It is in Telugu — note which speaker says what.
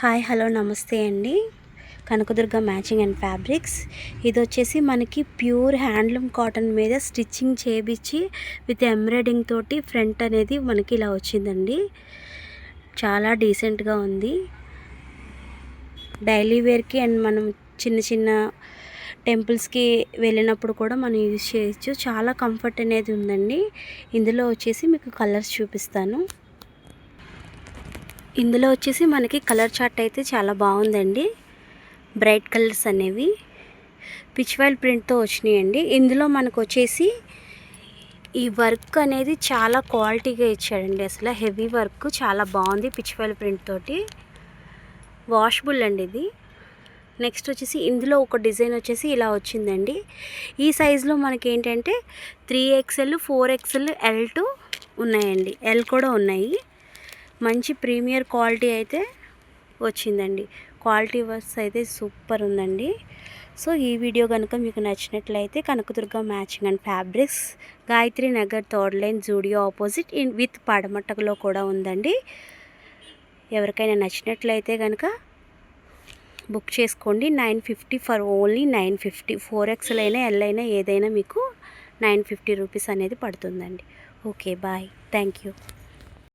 Speaker 1: హాయ్ హలో నమస్తే అండి. Kanakadurga matching and fabrics. ఇది వచ్చేసి మనకి ప్యూర్ హ్యాండ్లూమ్ కాటన్ మీద స్టిచ్చింగ్ చేయించి విత్ ఎంబ్రాయిడింగ్ తోటి ఫ్రంట్ అనేది మనకి ఇలా వచ్చిందండి. చాలా డీసెంట్గా ఉంది. డైలీ వేర్కి అండ్ మనం చిన్న చిన్న టెంపుల్స్కి వెళ్ళినప్పుడు కూడా మనం యూజ్ చేయొచ్చు. చాలా కంఫర్ట్ అనేది ఉందండి. ఇందులో వచ్చేసి మీకు కలర్స్ చూపిస్తాను. ఇందులో వచ్చేసి మనకి కలర్ చార్ట్ అయితే చాలా బాగుందండి. బ్రైట్ కలర్స్ అనేవి పిచ్ వైల్ ప్రింట్తో వచ్చినాయండి. ఇందులో మనకు వచ్చేసి ఈ వర్క్ అనేది చాలా క్వాలిటీగా ఇచ్చాడండి. అసలు హెవీ వర్క్ చాలా బాగుంది. పిచ్ వైల్ ప్రింట్ తోటి వాషబుల్ అండి ఇది. నెక్స్ట్ వచ్చేసి ఇందులో ఒక డిజైన్ వచ్చేసి ఇలా వచ్చిందండి. ఈ సైజులో మనకి ఏంటంటే 3XL 4XL L2 ఉన్నాయండి. L కూడా ఉన్నాయి. మంచి ప్రీమియర్ క్వాలిటీ అయితే వచ్చిందండి. క్వాలిటీ వర్క్స్ అయితే సూపర్ ఉందండి. సో ఈ వీడియో కనుక మీకు నచ్చినట్లయితే Kanakadurga matching and fabrics, Gayatri Nagar 3rd line Zudio opposite with పడమటకలో కూడా ఉందండి. ఎవరికైనా నచ్చినట్లయితే కనుక బుక్ చేసుకోండి. 950 ఫర్ ఓన్లీ 950. 4XL అయినా L అయినా ఏదైనా మీకు 950 రూపీస్ అనేది పడుతుందండి. Okay bye, thank you.